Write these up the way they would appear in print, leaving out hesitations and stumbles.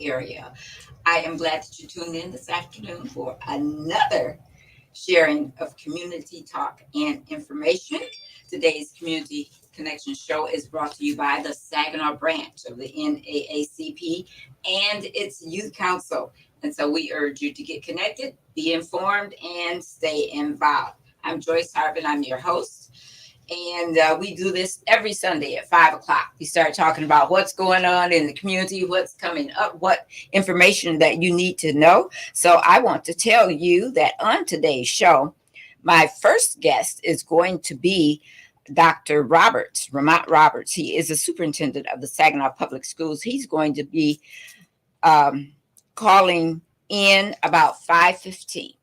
area. I am glad that you tuned in this afternoon for another sharing of community talk and information. Today's Community Connection show is brought to you by the Saginaw branch of the NAACP and its Youth Council. And so we urge you to get connected, be informed, and stay involved. I'm Joyce Harbin. I'm your host. And we do this every Sunday at 5 o'clock. We start talking about what's going on in the community, what's coming up, what information that you need to know. So I want to tell you that on today's show, my first guest is going to be Dr. Roberts, Ramont Roberts. He is the superintendent of the Saginaw Public Schools. He's going to be calling in about 5:15.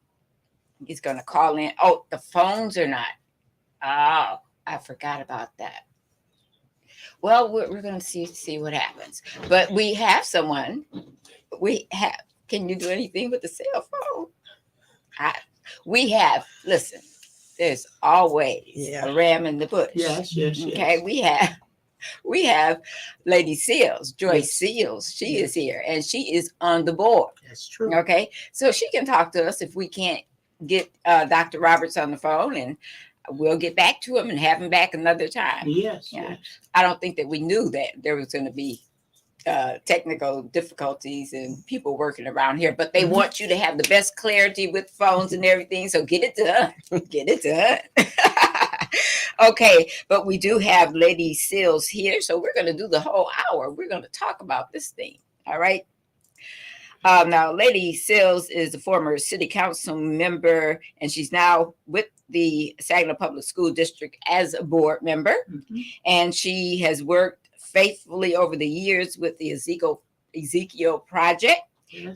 He's going to call in. Oh, the phones are not. Oh, I forgot about that. Well, we're going to see what happens. But we have someone. We have. Can you do anything with the cell phone? We have. Listen, there's always a ram in the bush. Yes. Okay, we have Lady Seals, Joyce Seals. She is here, and she is on the board. That's true. Okay, so she can talk to us if we can't get Dr. Roberts on the phone, and we'll get back to him and have him back another time. Yes. I don't think that we knew that there was going to be technical difficulties and people working around here, but they want you to have the best clarity with phones and everything. So get it done. Get it done. Okay, but we do have Lady Seals here, so we're going to do the whole hour. We're going to talk about this thing. All right. Now, Lady Seals is a former city council member, and she's now with the Saginaw Public School District as a board member. And she has worked faithfully over the years with the Ezekiel Project,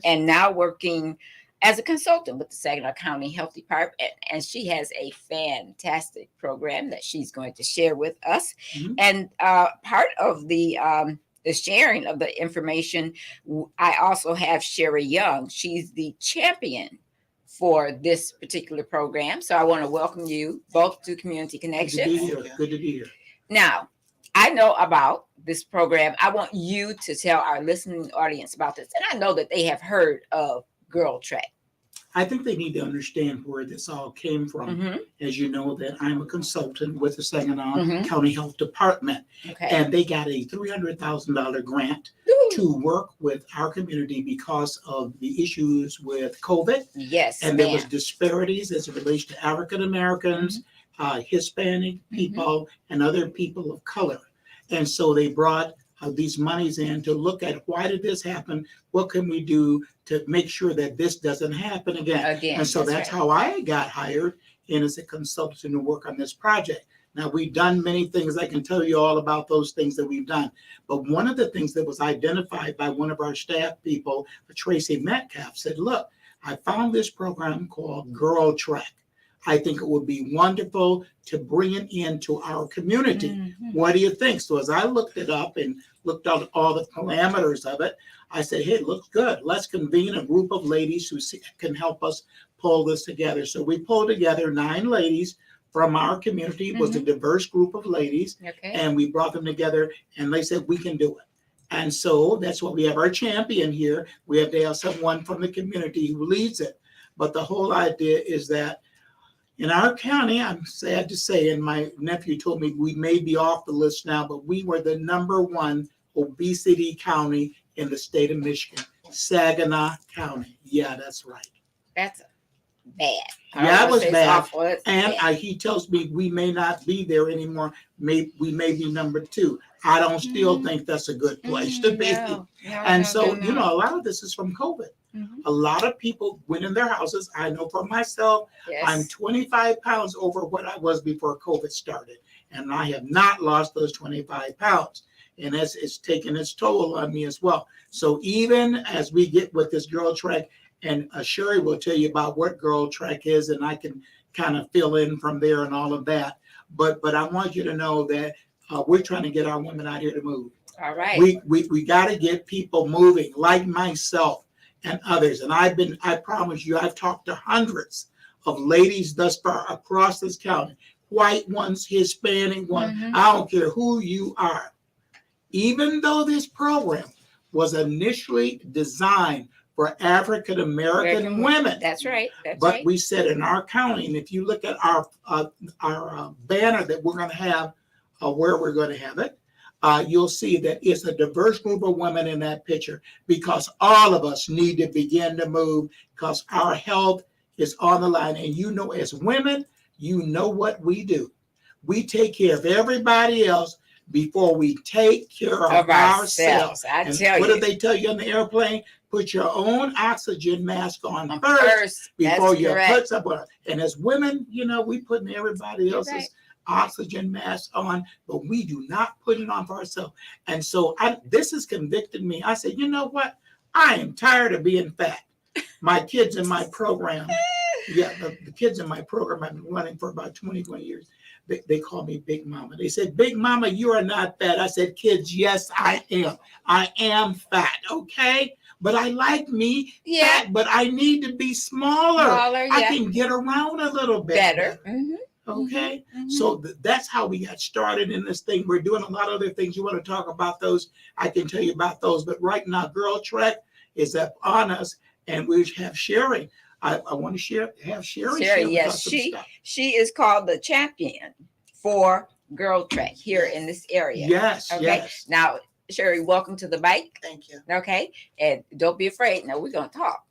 and now working as a consultant with the Saginaw County Health Department. And she has a fantastic program that she's going to share with us. And part of the sharing of the information, I also have Sherry Young. She's the champion for this particular program. So I want to welcome you both to Community Connections. Good to be here. Now, I know about this program. I want you to tell our listening audience about this. And I know that they have heard of Girl Trek. I think they need to understand where this all came from. As you know, that I'm a consultant with the Saginaw County Health Department. And they got a $300,000 grant to work with our community because of the issues with COVID. Yes. And there was disparities as it relates to African Americans, Hispanic people, and other people of color. And so they brought these monies in to look at why did this happen? What can we do to make sure that this doesn't happen again? And so that's how I got hired in as a consultant to work on this project. Now, we've done many things. I can tell you all about those things that we've done. But one of the things that was identified by one of our staff people, Tracy Metcalf, said, look, I found this program called Girl Trek. I think it would be wonderful to bring it into our community. What do you think? So as I looked it up and looked at all the parameters of it, I said, hey, it looks good. Let's convene a group of ladies who can help us pull this together. So we pulled together 9 ladies from our community. It was a diverse group of ladies. And we brought them together and they said, we can do it. And so that's what we have our champion here. We have to have someone from the community who leads it. But the whole idea is that in our county, I'm sad to say, and my nephew told me we may be off the list now, but we were the #1 obesity county in the state of Michigan, Saginaw County. Yeah, that's right. That's bad. Yeah, it was bad. And he tells me we may not be there anymore. We may be #2. I don't still think that's a good place to be. You know, a lot of this is from COVID. A lot of people went in their houses. I know for myself, I'm 25 pounds over what I was before COVID started. And I have not lost those 25 pounds. And it's taken its toll on me as well. So even as we get with this Girl Trek, and Sherry will tell you about what Girl Trek is, and I can kind of fill in from there and all of that. But I want you to know that we're trying to get our women out here to move. All right. We got to get people moving, like myself and others. And I promise you, I've talked to hundreds of ladies thus far across this county, white ones, Hispanic ones. I don't care who you are. Even though this program was initially designed for African American women. That's right. That's But right. we said in our county, and if you look at our banner that we're going to have, where we're going to have it, you'll see that it's a diverse group of women in that picture, because all of us need to begin to move, because our health is on the line. And you know, as women, you know what we do. We take care of everybody else before we take care of ourselves. I And tell what you. did they tell you on the airplane? Put your own oxygen mask on first First, before that's you correct. put someone. And as women, you know, we putting everybody You're else's right. oxygen mask on, but we do not put it on for ourselves. And so this has convicted me. I said, you know what? I am tired of being fat. My kids in my program, the kids in my program, I've been running for about 20 years. They call me Big Mama. They said, Big Mama, you are not fat. I said, kids, yes, I am. I am fat, okay? But I like me fat, but I need to be smaller. I can get around a little bit better. Okay, so that's how we got started in this thing. We're doing a lot of other things. You want to talk about those? I can tell you about those. But right now, Girl Trek is up on us, and we have Sherry. I want to have Sherry. Sherry, yes, she is called the champion for Girl Trek here in this area. Yes, okay. Yes. Now, Sherry, welcome to the bike. Thank you. Okay, and don't be afraid. Now we're gonna talk.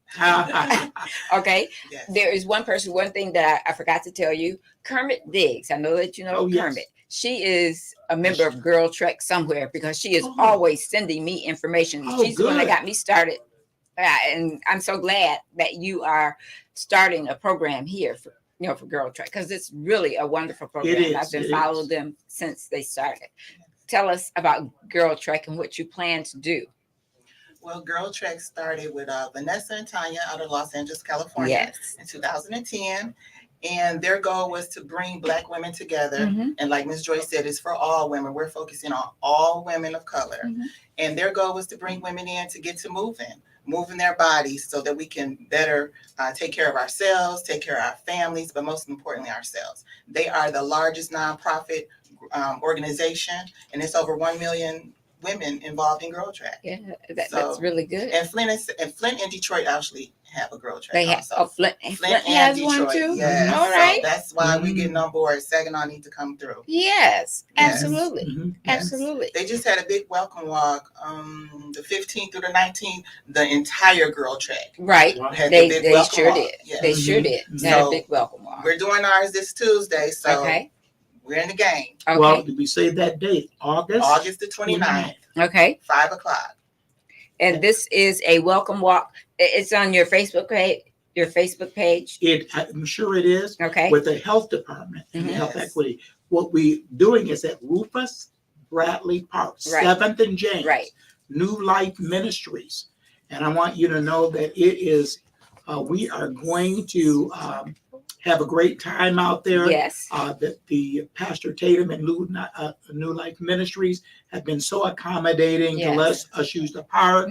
Okay. Yes. There is one thing that I forgot to tell you. Kermit Diggs. I know that you know Kermit. She is a member of Girl Trek somewhere, because she is always sending me information. She's the one that got me started. And I'm so glad that you are starting a program here for Girl Trek, because it's really a wonderful program. I've been following them since they started. Tell us about Girl Trek and what you plan to do. Well, Girl Trek started with Vanessa and Tanya out of Los Angeles, California in 2010. And their goal was to bring Black women together. And like Ms. Joyce said, it's for all women. We're focusing on all women of color. And their goal was to bring women in to get to moving their bodies, so that we can better take care of ourselves, take care of our families, but most importantly, ourselves. They are the largest nonprofit organization, and it's over 1 million women involved in Girl Trek. Yeah, that's really good. And Flint and Detroit actually have a Girl Trek. They have Flint and Detroit, one too. Yes. All right. So that's why we're getting on board. Saginaw needs to come through. Yes, absolutely. Absolutely. They just had a big welcome walk, the 15th through the 19th. The entire Girl Trek. Right. They sure did. Yes. They sure did. They had a big welcome walk. We're doing ours this Tuesday, so we're in the game. Okay. Well, did we say that date? August the 29th. Okay. 5:00. And this is a welcome walk. It's on your Facebook page. I'm sure it is. Okay. With the health department and health equity. What we're doing is at Rufus Bradley Park, 7th and James. Right. New Life Ministries. And I want you to know that it is, we are going to have a great time out there. Yes. That the Pastor Tatum and New Life Ministries have been so accommodating to let us use the park.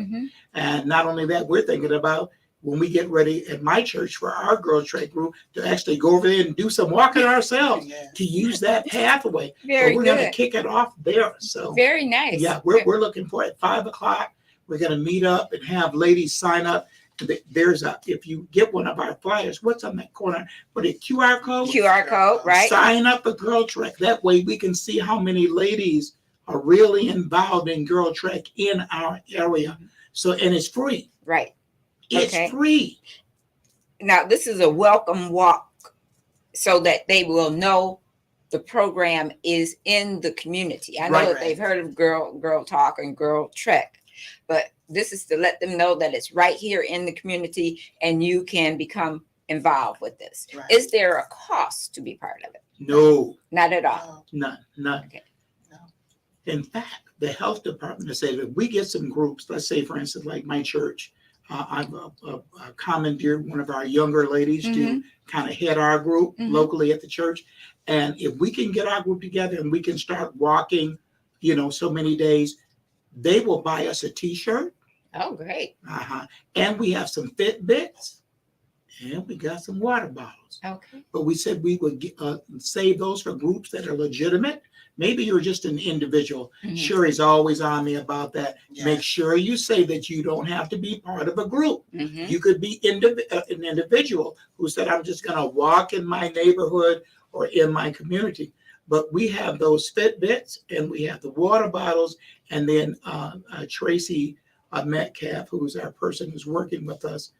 And not only that, we're thinking about when we get ready at my church for our Girl Trek group to actually go over there and do some walking ourselves to use that pathway. Very so we're going to kick it off there. So very nice. Yeah, we're looking for it at 5:00. We're going to meet up and have ladies sign up. There's if you get one of our flyers, what's on that corner? Put a QR code. QR code, right? Sign up for Girl Trek. That way we can see how many ladies are really involved in Girl Trek in our area. So, and it's free. Right. It's free. Now, this is a welcome walk so that they will know the program is in the community. I know that they've heard of Girl Talk and Girl Trek, but this is to let them know that it's right here in the community and you can become involved with this. Right. Is there a cost to be part of it? No. Not at all? None. Okay. No. In fact, the health department has said that we get some groups, let's say, for instance, like my church, I've commandeered one of our younger ladies to kind of head our group locally at the church. And if we can get our group together and we can start walking, so many days, they will buy us a T-shirt. Oh, great. And we have some Fitbits. and we got some water bottles. Okay. But we said we would save those for groups that are legitimate. Maybe you're just an individual. Mhm. Sherry's always on me about that. Yeah. Make sure you say that you don't have to be part of a group. Mhm. You could be an individual who said, I'm just going to walk in my neighborhood or in my community. But we have those Fitbits and we have the water bottles. And then Tracy Metcalf, who's our person who's working with us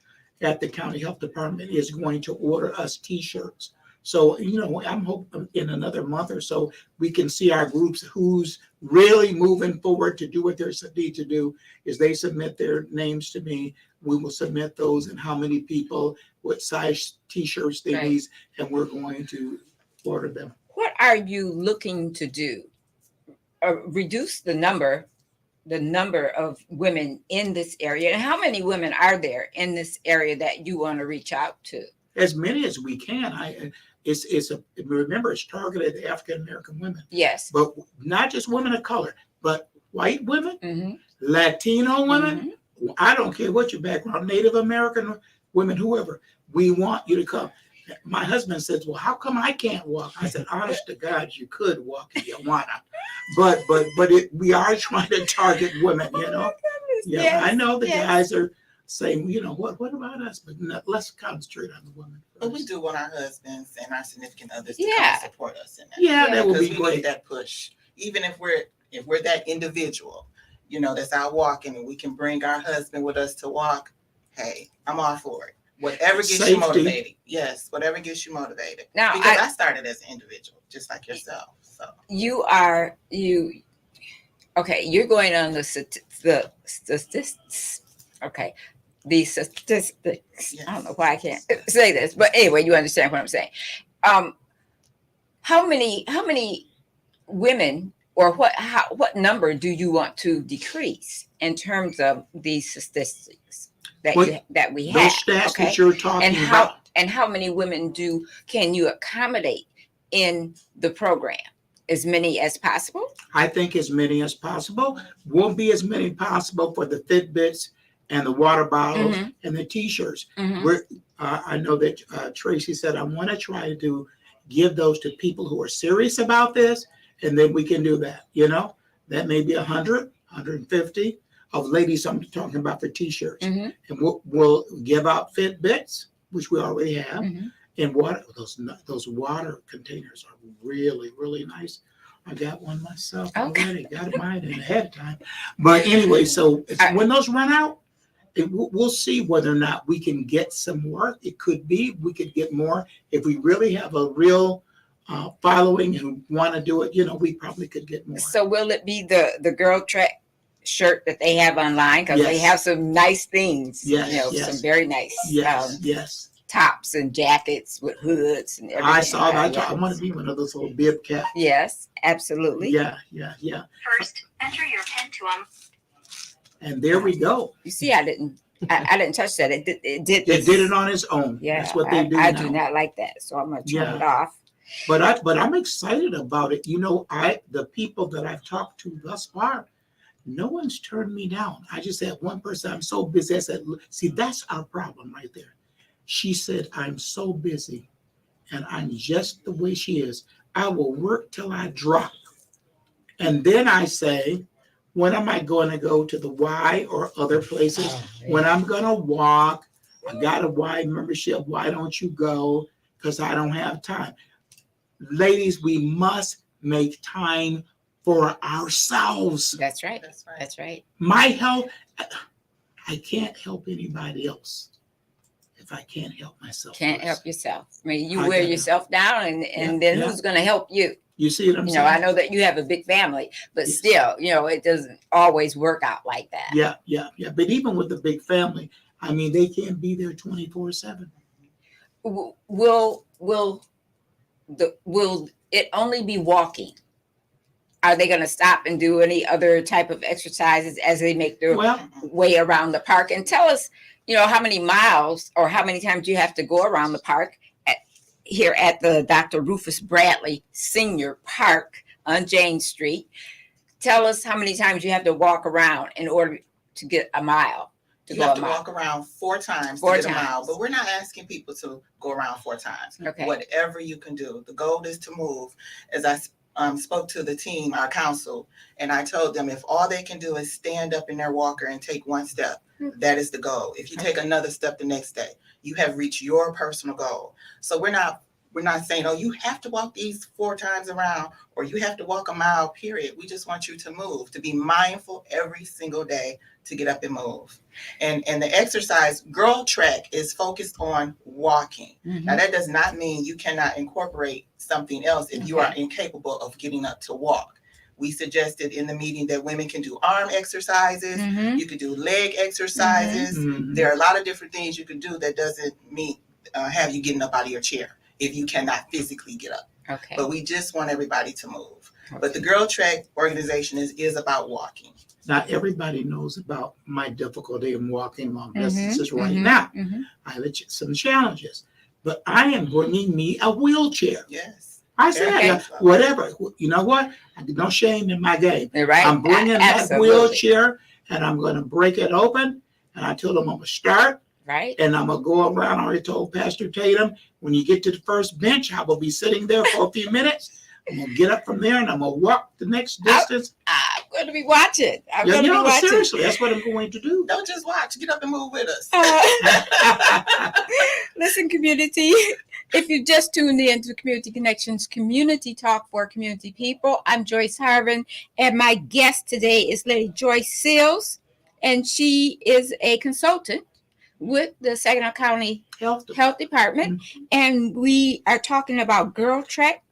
at the county health department, is going to order us T-shirts. So, I'm hoping in another month or so, we can see our groups who's really moving forward to do what they're need to do. Is they submit their names to me. We will submit those and how many people, what size T-shirts they Right. need, and we're going to order them. What are you looking to do? Reduce the number of women in this area, and how many women are there in this area that you want to reach out to? As many as we can. Remember, it's targeted at African American women, Yes. but not just women of color, but white women, Mm-hmm. Latino women. I don't care what your background, Native American women, whoever. We want you to come. My husband says, well, how come I can't walk? I said, honest to God, you could walk if you wanna. But we are trying to target women, Yeah, Yes, I know the yes. guys are saying, what about us? But let's concentrate on the women But we first. do want our husbands and our significant others to Yeah. come support us in that. Yeah, that would Because be we need great. that push. Even if we're that individual, that's out walking and we can bring our husband with us to walk, hey, I'm all for it. Whatever gets Safety. you motivated. Yes, whatever gets you motivated. Now, Because I started as an individual, just like yourself. So you're going on the statistics. Okay. The statistics. Yes. I don't know why I can't say this, but anyway, you understand what I'm saying. How many women, or what number do you want to decrease in terms of these statistics that we have? Those stats that you're talking about. And how many women can you accommodate in the program? As many as possible? I think as many as possible. Won't be as many possible for the Fitbits and the water bottles Mhm. and the T-shirts. Mhm. I know that Tracy said, I want to try to give those to people who are serious about this, and then we can do that. That may be 100, 150 of ladies I'm talking about for T-shirts. Mhm. And we'll give out Fitbits, which we already have. Mhm. And water, those water containers are really, really nice. I got one myself Okay. already. Got mine in ahead of time. But anyway, so when those run out, we'll see whether or not we can get some more. It could be we could get more if we really have a real following and want to do it. We probably could get more. So will it be the Girl Track shirt that they have online? Because they Yes. have some nice things. Yes, yes. Some very nice Yes. tops and jackets with hoods and everything. I saw that. Yes. I want to be one of those little bib caps. Yes, absolutely. Yeah. First, enter your PIN to And there we go. You see, I didn't touch that. It did. It did it on its own. Yeah, That's what they do I now. do not like that, so I'm gonna turn Yeah. it off. But I'm excited about it. The people that I've talked to thus far, no one's turned me down. I just had one person, I'm so busy. I said, see, that's our problem right there. She said, I'm so busy and I'm just the way she is. I will work till I drop. And then I say, when am I going to go to the Y or other places? When I'm going to walk, I got a Y membership. Why don't you go? Because I don't have time. Ladies, we must make time for ourselves. That's right. that's right. That's right. My health, I can't help anybody else if I can't help myself. Can't first. help yourself. I mean, you I wear gotta- yourself down, and Yeah, then yeah. who's going to help you? You see what I'm saying? I know that you have a big family, but Yes. still, it doesn't always work out like that. Yeah. But even with the big family, I mean, they can't be there 24/7. Will it only be walking? Are they going to stop and do any other type of exercises as they make their Well, way around the park? And tell us, how many miles or how many times you have to go around the park here at the Dr. Rufus Bradley Senior Park on Jane Street. Tell us how many times you have to walk around in order to get a mile. to You go have a to mile. walk around 4 times Four to get a mile, times. but we're not asking people to go around 4 times. Okay. Whatever you can do. The goal is to move. As I spoke to the team, our council, and I told them if all they can do is stand up in their walker and take 1 step, that is the goal. If you take another step the next day, you have reached your personal goal. So we're not saying, oh, you have to walk these 4 times around or you have to walk a mile, period. We just want you to move, to be mindful every single day to get up and move. And the exercise, Girl Trek, is focused on walking. Now, that does not mean you cannot incorporate something else if you are incapable of getting up to walk. We suggested in the meeting that women can do arm exercises. You could do leg exercises. There are a lot of different things you can do that doesn't mean have you getting up out of your chair if you cannot physically get up. Okay. But we just want everybody to move. But the Girl Trek organization is about walking. Not everybody knows about my difficulty in walking long distances right now. I have some challenges, but I am bringing me a wheelchair. Yes. I said, Okay. whatever. You know what? No shame in my game. Right. I'm bringing that Absolutely. wheelchair, and I'm going to break it open. And I told them I'm going to start, Right. and I'm going to go around. I already told Pastor Tatum, when you get to the first bench, I will be sitting there for a few minutes. I'm going to get up from there, and I'm going to walk the next distance. I'm going to be watching. I'm Yeah, going to be watching. seriously, that's what I'm going to do. Don't just watch. Get up and move with us. Listen, community, if you just tuned in to Community Connections Community Talk for Community People, I'm Joyce Harvin, and my guest today is Lady Joyce Seals, and she is a consultant with the Saginaw County Health Department, and we are talking about Girl Trek.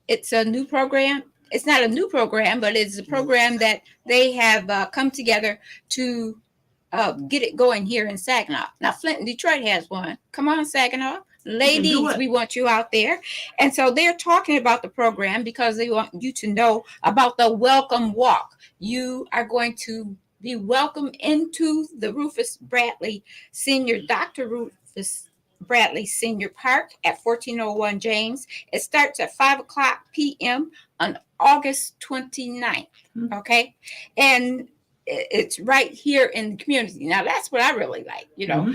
It's a new program. It's not a new program, but it's a program that they have come together to get it going here in Saginaw. Now, Flint and Detroit has one. Come on, Saginaw. Ladies, we want you out there. And so they're talking about the program because they want you to know about the Welcome Walk. You are going to be welcomed into the Rufus Bradley Senior, Dr. Rufus Bradley Senior Park at 1401 James. It starts at 5:00 p.m. on August 29th. Okay. And it's right here in the community. Now, that's what I really like, you know.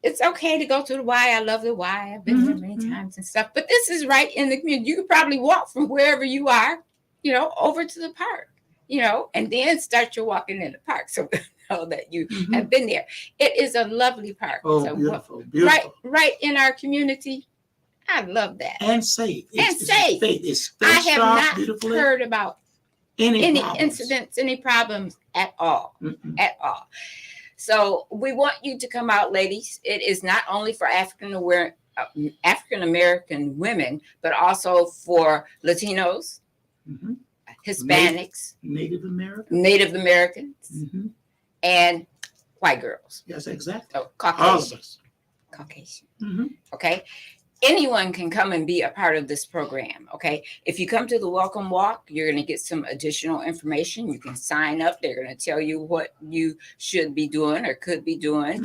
It's okay to go to the Y. I love the Y. I've been there many times and stuff. But this is right in the community. You could probably walk from wherever you are, you know, over to the park, you know, and then start your walking in the park. So know that you have been there. It is a lovely park. Oh, So, beautiful, beautiful. Right in our community. I love that. And safe. Safe. It's I fenced have off not beautifully. heard about Any any problems. incidents, any problems at all. At all. So we want you to come out, ladies. It is not only for African American women, but also for Latinos, Hispanics, Native American. Native Americans, and white girls. Yes, exactly. So All of Caucasian. us. Caucasian. Mhm. Okay. Anyone can come and be a part of this program. Okay. If you come to the Welcome Walk, you're going to get some additional information. You can sign up. They're going to tell you what you should be doing or could be doing,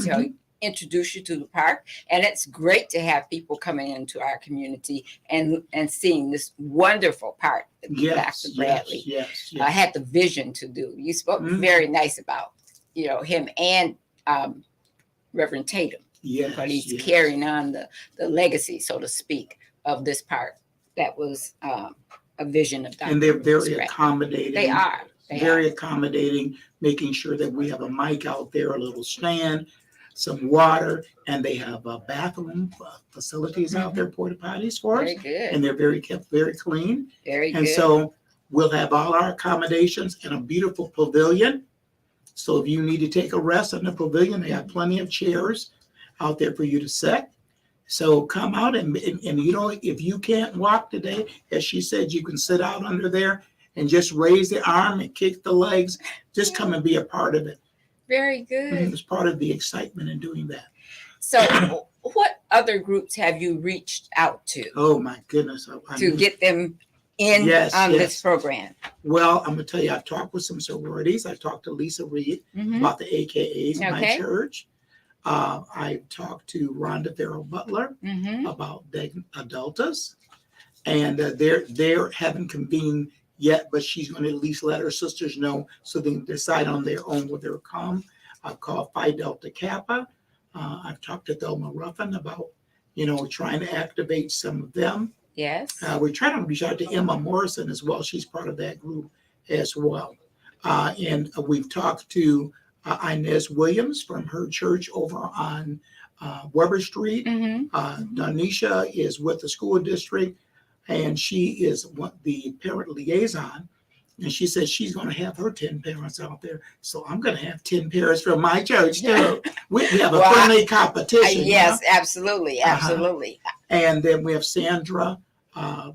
introduce you to the park. And it's great to have people coming into our community and seeing this wonderful park that Yes, Dr. Bradley yes. had the vision to do. You spoke very nice about, you know, him and Reverend Tatum. Yes, But he's yes. carrying on the legacy, so to speak, of this park. That was a vision of Dr. And they're Rufus very Bradley. accommodating. They are. They Very are. accommodating, making sure that we have a mic out there, a little stand, some water, and they have bathroom facilities out there, porta potties for us. Very good. And they're kept very clean. Very And good. so we'll have all our accommodations in a beautiful pavilion. So if you need to take a rest in the pavilion, they have plenty of chairs out there for you to sit. So come out and you know, if you can't walk today, as she said, you can sit out under there and just raise the arm and kick the legs. Just come and be a part of it. Very good. It's part of the excitement in doing that. So what other groups have you reached out to Oh my goodness. to get them in Yes, on yes. this program? Well, I'm gonna tell you, I've talked with some sororities. I talked to Lisa Reed about the AKAs in my Okay. church. I talked to Rhonda Farrell Butler about Deltas, and they haven't convened yet, but she's going to at least let her sisters know so they can decide on their own whether they'll come. called Phi Delta Kappa. I've talked to Thelma Ruffin about, trying to activate some of them. Yes. We're trying to reach out to Emma Morrison as well. She's part of that group as well. And we've talked to Inez Williams from her church over on Weber Street. Donisha is with the school district, and she is the parent liaison. And she said she's going to have her 10 parents out there. So I'm going to have 10 parents from my church too. We have a Well, friendly competition. Yes, absolutely. Absolutely. And then we have Sandra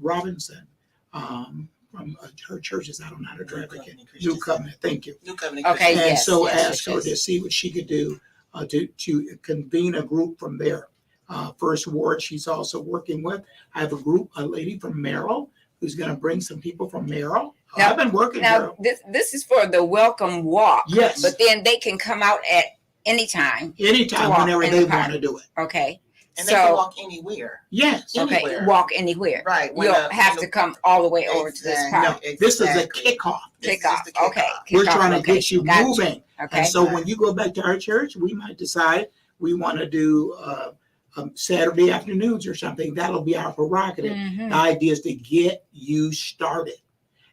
Robinson from her churches. I don't know how to drive again. New Covenant. Thank you. New Covenant. Okay, Christian. And yes, so yes, asked yes, her yes. to see what she could do to convene a group from there. First Ward, she's also working with. I have a lady from Merrill who's going to bring some people from Merrill. Now- I've been working Now, there. this is for the welcome walk. Yes. But then they can come out at any time. Anytime, walk whenever in they the park. want to do it. Okay. And they can So, walk anywhere. Yes. Yeah. okay, anywhere. walk anywhere. Right. You don't have to come all the way over to this Exactly. park. No, this is a Exactly. kickoff. This is Kickoff. just the Okay. kickoff. We're Kickoff, trying to okay. get you Gotcha. moving. Okay. And so when you go back to our church, we might decide we want to do Saturday afternoons or something. That'll be our prerogative. Mhm. The idea is to get you started.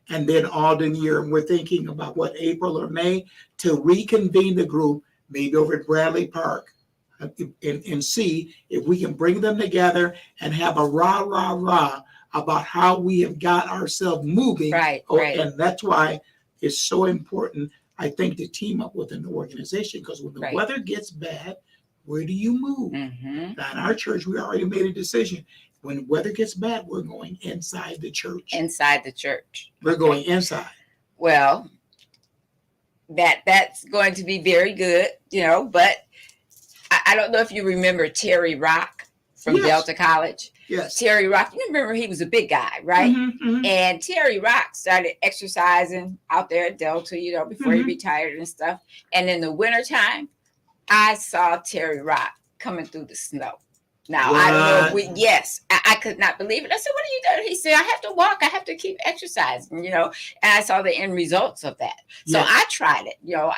And then all the year, we're thinking about April or May to reconvene the group, maybe over at Bradley Park, and see if we can bring them together and have a rah about how we have got ourselves moving. Right, Oh, right. and that's why it's so important, I think, to team up with an organization, because when the Right. weather gets bad, where do you move? Mhm. Now, in our church, we already made a decision. When weather gets bad, we're going inside the church. Inside the church. We're going inside. Well, that's going to be very good, but I don't know if you remember Terry Rock from Yes. Delta College. Yes. Terry Rock, you remember he was a big guy, right? Mhm, mhm. And Terry Rock started exercising out there at Delta, before he Mhm. retired and stuff. And in the wintertime, I saw Terry Rock coming through the snow. Now, I don't know if I could not believe it. I said, what are you doing? He said, I have to walk. I have to keep exercising, and I saw the end results of that. So Yes. I tried it,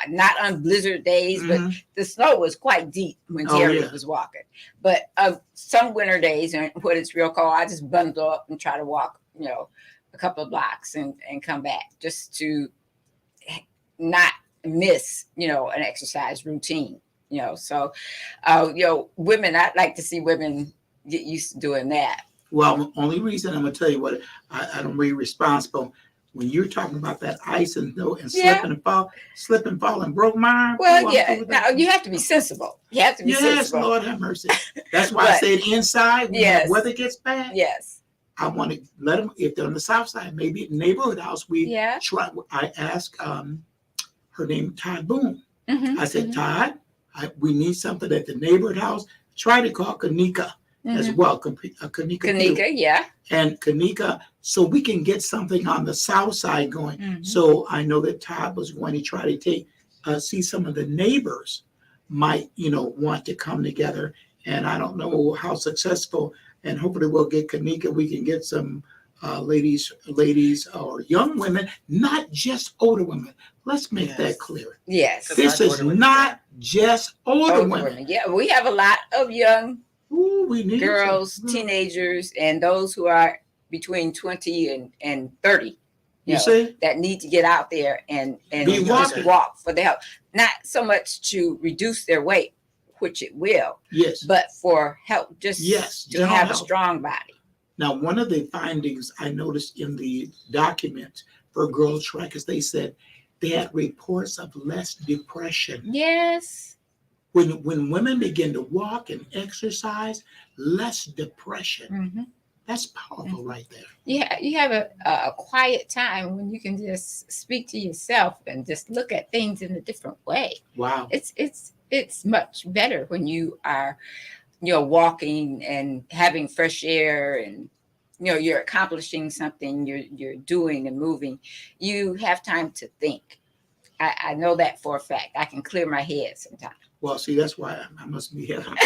not on blizzard days, but Mhm. the snow was quite deep when Oh, Terry yeah. was walking. But some winter days, and when it's real cold, I just bundle up and try to walk, a couple of blocks and come back just to not miss, an exercise routine. So women, I'd like to see women get used to doing that. Well, the only reason I'm going to tell you what I don't be responsible. When you're talking about that ice and snow and Yeah. slip and fall and broke my arm. Well, I'm yeah. through with Now that. you have to be sensible. You have to be Yes, sensible. Lord have mercy. That's why I But- said inside when Yes. the weather gets bad. Yes. I want to let them, if they're on the south side, maybe at the neighborhood house, Yeah. I asked her name, Todd Boone. Mhm, I said, mhm, Todd, we need something at the neighborhood house. Try to call Kanika as mhm. well. Kanika. Pugh. Kanika, yeah. And Kanika, so we can get something on the south side going. Mhm. So I know that Todd was going to try to see some of the neighbors might, want to come together. And I don't know how successful, and hopefully we'll get Kanika. We can get some ladies or young women, not just older women. Let's make Yes. that clear. Yes. This my is daughter was not just older Older women. women. Yeah, we have a lot of young Ooh, we need girls, some. teenagers, and those who are between 20 and 30. You know, see? that need to get out there and Be just walking. walk for the help. Not so much to reduce their weight, which it will, Yes. but for help, just Yes, to general have a health. strong body. Now, one of the findings I noticed in the document for Girl Trek is they said they had reports of less depression. Yes. When women begin to walk and exercise, less depression. Mm-hmm. That's powerful right there. You have a quiet time when you can just speak to yourself and just look at things in a different way. Wow. It's much better when you are walking and having fresh air and you're accomplishing something, you're doing and moving. You have time to think. I know that for a fact. I can clear my head sometimes. Well, see, that's why I must be having a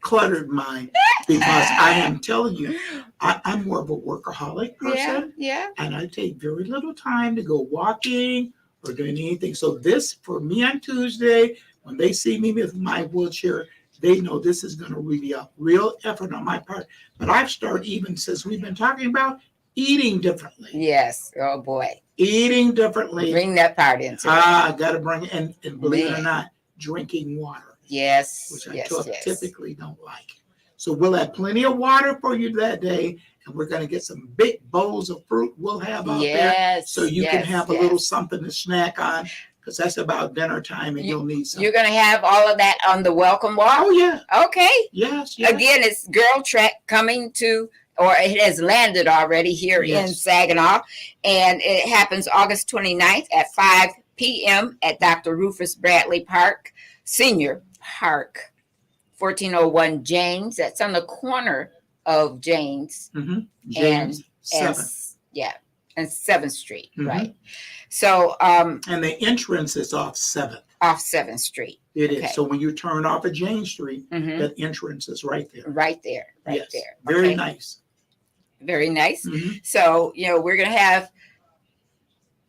cluttered mind, because I am telling you, I'm more of a workaholic person. Yeah. And I take very little time to go walking or doing anything. So this, for me on Tuesday, When they see me with my wheelchair, they know this is going to be a real effort on my part. But I've started, even since we've been talking about eating differently. Yes. Oh boy. Eating differently. Bring that part into it. I got to bring, and believe it or Man. not, drinking water, Yes. which I Yes. Yes. typically don't like. So we'll have plenty of water for you that day, and we're going to get some big bowls of fruit we'll have out there, Yes. so you can yes, have a yes. little something to snack on, because that's about dinner time, and you'll need something. You're gonna have all of that on the welcome walk. Oh yeah, Okay. yes, yes. Again, it's Girl Trek coming to, or it has landed already here in Yes. Saginaw, and it happens August 29th at 5 p.m. at Dr. Rufus Bradley Park, Senior Park, 1401 James. That's on the corner of James James and 7th. and 7th Street, Mhm. right? So And the entrance is off 7th. off 7th Street. It is. Okay. So when you turn off at James Street, Mhm. that entrance is right there. Right there. Right Yes. there. Very Okay. nice. Very nice. Mhm. So, we're going to have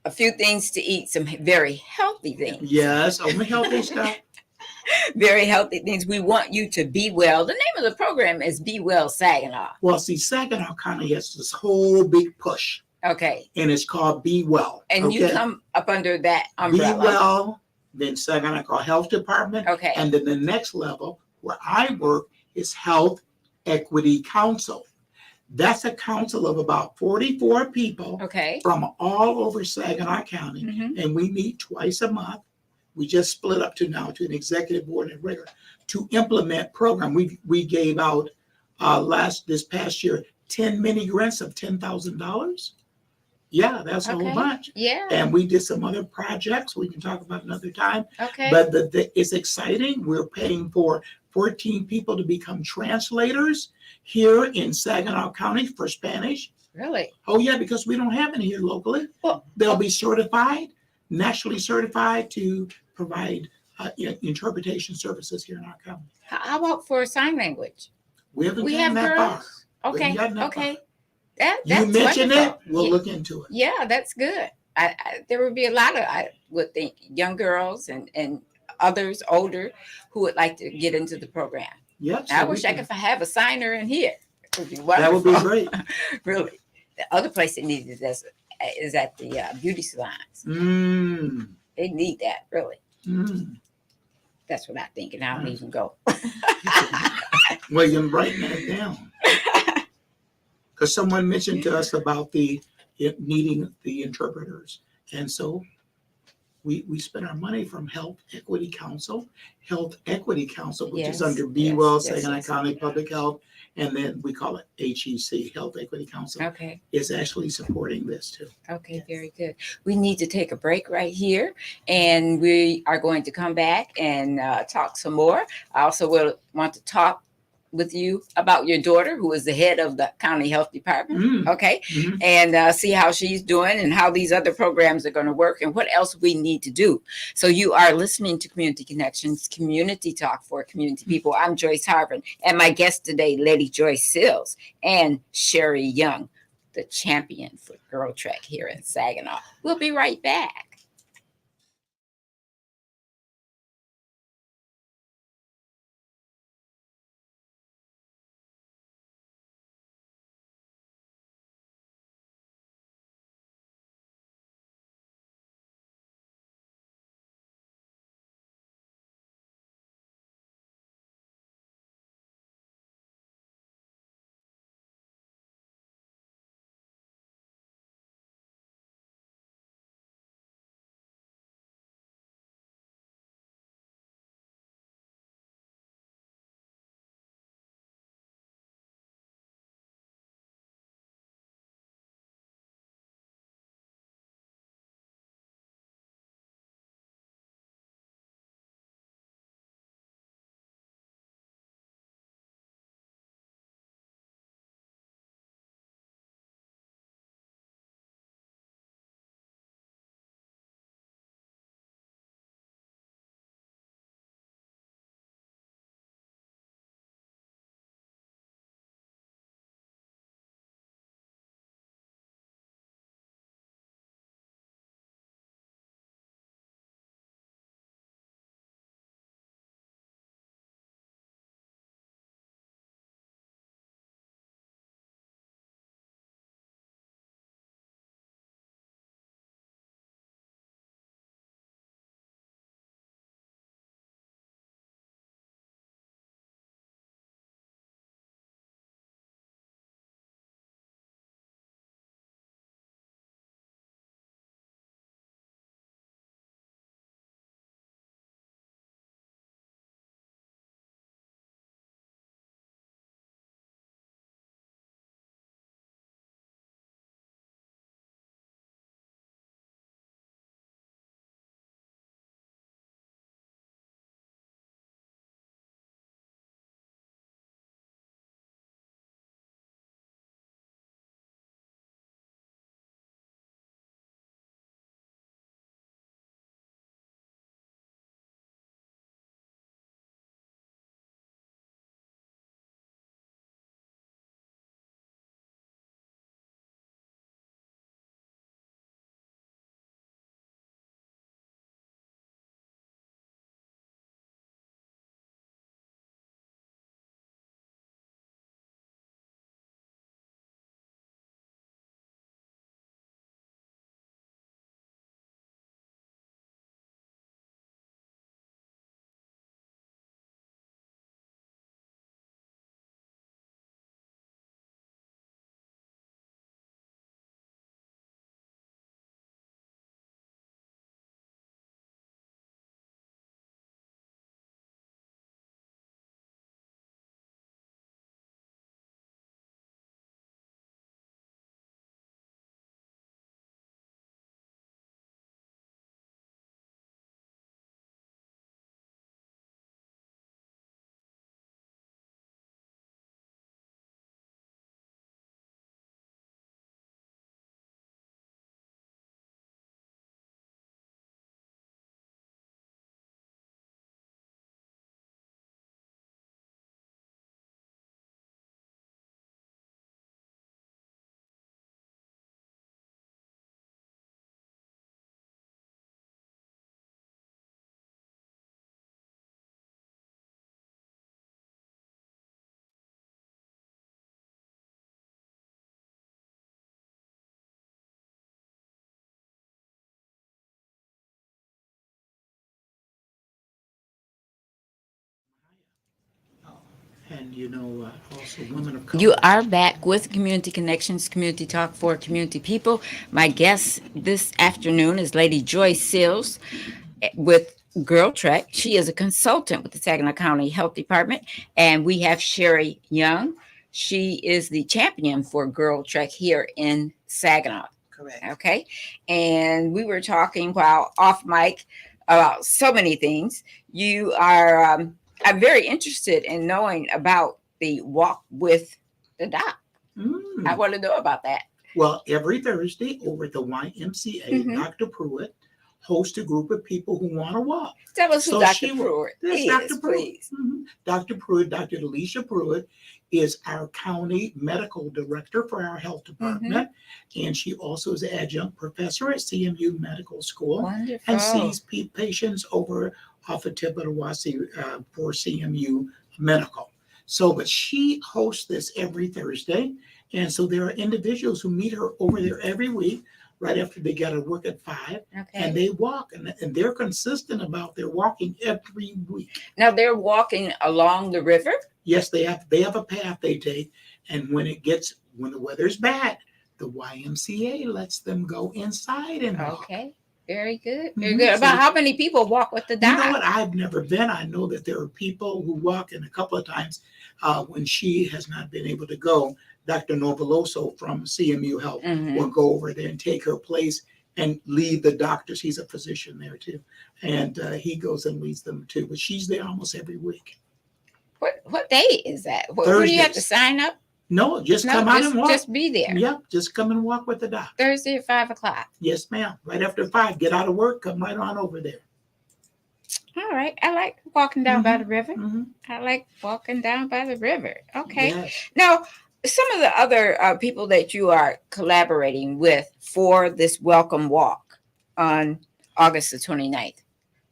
a few things to eat, some very healthy things. Yes, only healthy stuff. Very healthy things. We want you to be well. The name of the program is Be Well Saginaw. Well, see, Saginaw County has this whole big push, Okay. and it's called Be Well. And okay? you come up under that Be umbrella. Well, then Saginaw Health Department, Okay. and then the next level where I work is Health Equity Council. That's a council of about 44 people Okay. from all over Saginaw County, Mhm. and we meet twice a month. We just split up to an executive board and regular to implement program. We gave out this past year 10 mini grants of $10,000. Yeah, that's a whole Okay. bunch. Yeah. And we did some other projects we can talk about another time. Okay. But it's exciting. We're paying for 14 people to become translators here in Saginaw County for Spanish. Really? Oh yeah, because we don't have any here locally. Well, They'll be certified, nationally certified to provide interpretation services here in our county. How about for sign language? We haven't We gotten have that far. girls. We Okay. haven't gotten that Okay. far. That's You mentioned wonderful. it, we'll Yeah. look into it. Yeah, that's good. There would be a lot of, I would think, young girls and others older who would like to get into the program. Yep. I wish I could have a signer in here. It would be wonderful. That would be great. Really. The other place that needed this is at the beauty salons. Mm, They need that, really. mm. That's what I think, and I don't even go. Well, you're writing that down. Because someone mentioned to us about needing the interpreters. And so we spend our money from Health Equity Council, which Yes, is under Be yes, Well, yes, Saginaw yes. County Public Health, and then we call it HEC, Health Equity Council, Okay. is actually supporting this too. Okay, very good. We need to take a break right here, and we are going to come back and talk some more. I also will want to talk with you about your daughter, who is the head of the county health department. Mm, Okay, mhm. and see how she's doing and how these other programs are going to work and what else we need to do. So you are listening to Community Connections, Community Talk for Community People. I'm Joyce Harvin, and my guest today, Lady Joyce Sills and Sherry Young, the champion for Girl Trek here in Saginaw. We'll be right back. and also women of color. You are back with Community Connections, Community Talk for Community People. My guest this afternoon is Lady Joy Sills with Girl Trek. She is a consultant with the Saginaw County Health Department. And we have Sherry Young. She is the champion for Girl Trek here in Saginaw. Correct. Okay. And we were talking while off mic about so many things. You are, I'm very interested in knowing about the Walk with the Doc. Mm. I want to know about that. Well, every Thursday over at the YMCA, Mhm. Dr. Pruitt hosts a group of people who want to walk. Tell us who So Dr. she will- Pruitt That's is, Dr. Pruitt. please. Mhm. Dr. Pruitt, Dr. Alicia Pruitt, is our county medical director for our health department. And she also is an adjunct professor at CMU Medical School Wonderful. and sees patients over off of Tippecanoe for CMU Medical. So, but she hosts this every Thursday. And so there are individuals who meet her over there every week, right after they get to work at 5, and Okay. they walk, and they're consistent about their walking every week. Now they're walking along the river. Yes, they have a path they take, and when the weather's bad, the YMCA lets them go inside and walk. Okay. Very good. Very Mhm. good. So- About how many people walk with the You Doc? know what? I've never been. I know that there are people who walk, and a couple of times when she has not been able to go, Dr. Novoloso from CMU Health Mhm. will go over there and take her place and lead the doctors. He's a physician there too, and he goes and leads them too. But she's there almost every week. What day is that? What do you have to Thursdays. sign up? No, just No, come out and walk. just be there. Yep, just come and walk with the doc. Thursday at 5:00. Yes, ma'am. Right after 5, get out of work, come right on over there. All right. I like walking down by Mhm. the river. Mhm. I like walking down by the river. Okay. Yes. Now, some of the other people that you are collaborating with for this welcome walk on August the 29th,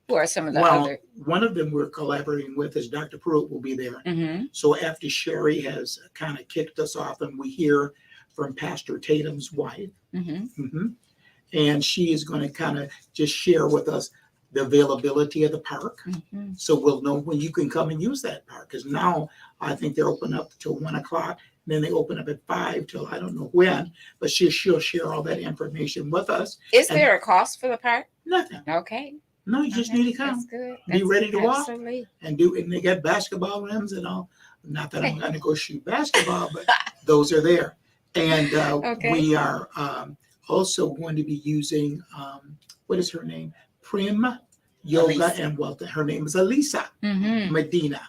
who are some of the Well, other? one of them we're collaborating with is Dr. Pruitt will be there. Mm-hmm. So after Sherry has kind of kicked us off, and we hear from Pastor Tatum's wife, Mm-hmm. and she is going to kind of just share with us the availability of the park. Mm-hmm. So we'll know when you can come and use that park. Because now I think they're open up till 1:00. Then they open up at 5 till I don't know when. But she'll share all that information with us. Is And- there a cost for the park? Nothing. Okay. No, you just Okay, need to come That's good. Be That's ready to walk. Absolutely. and do. And they got basketball rims and all. Not that I'm going to go shoot basketball, but those are there. And Okay. we are also going to be using what is her name? Prim Yoga Elisa. and Wealth. Her name is Elisa Mm-hmm. Medina.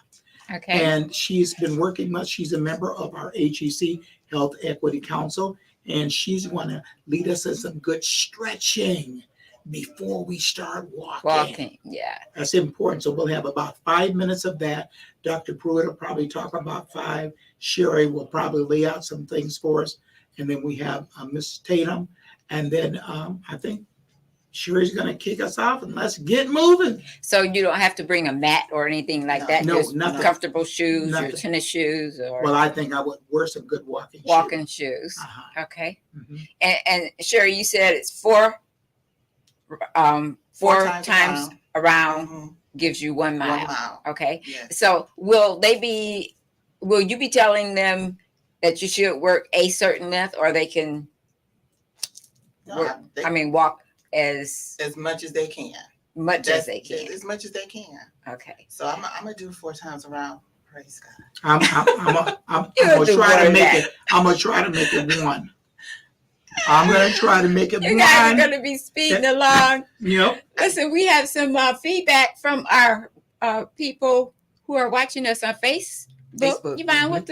Okay. And she's been working much. She's a member of our HEC Health Equity Council, and she's going to lead us in some good stretching before we start Walking. Yeah. That's important. So we'll have about 5 minutes of that. Dr. Pruitt will probably talk about 5. Sherry will probably lay out some things for us. And then we have Miss Tatum. And then I think Sherry's going to kick us off, and let's get moving. So you don't have to bring a mat or anything like No. that. No, Just nothing. comfortable shoes or Nothing. tennis shoes or Well, I think I would wear some good walking shoes. walking shoes. Uh-huh. Okay. Mhm. And Sherry, you said it's four times around Mhm. gives you 1 mile. 1 mile. Okay. Yes. So will you be telling them that you should work a certain length, or they can No, work, they- walk as as much as they can. much as That's- they can? As much as they can. Okay. So I'm gonna do 4 times around. Praise God. I'm You're gonna the try to word make that. it. I'm gonna try to make it 1. I'm gonna try to make it You guys are 1. going to be speeding along. Yep. Listen, we have some feedback from our people who are watching us on Facebook. Facebook, Yvonne, what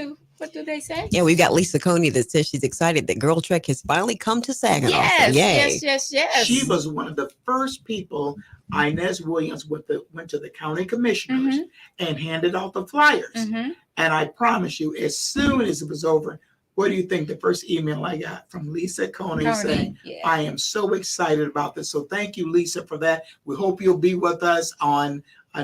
do they say? Yeah, we've got Lisa Coney that says she's excited that Girl Trek has finally come to Saginaw. So Yes, yay. yes. She was one of the first people. Inez Williams went to the county commissioners and handed out the flyers. Mhm. And I promise you, as soon as it was over, what do you think the first email I got from Lisa Coney saying, yeah. I am so excited about this. So thank you, Lisa, for that. We hope you'll be with us on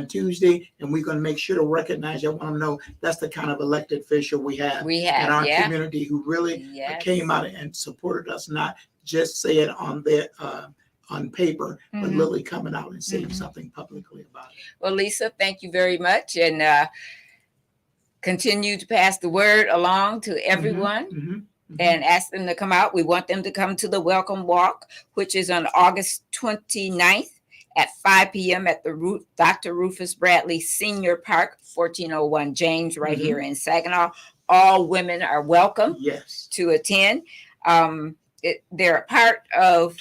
Tuesday, and we're going to make sure to recognize you. I want to know that's the kind of elected official we have We in our have, yeah. community who really Yes. came out and supported us, not just say it on their on paper, but Mhm. literally coming out and saying Mhm. something publicly about it. Well, Lisa, thank you very much. And continue to pass the word along to everyone Mhm. and ask them to come out. We want them to come to the Welcome Walk, which is on August 29th at 5 p.m. at the Dr. Rufus Bradley Senior Park, 1401 James, right here in Saginaw. All women are welcome Yes. to attend. They're a part of,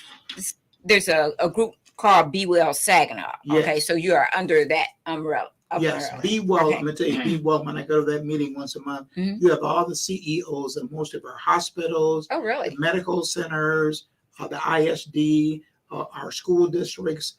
there's a group called Be Well Saginaw. Okay, Yes. so you are under that umbrella. Yes, be well. Okay. I'm gonna tell you, be well. When I go to that meeting once a month, Mhm. you have all the CEOs of most of our hospitals, Oh, the really? medical centers, the ISD, our school districts,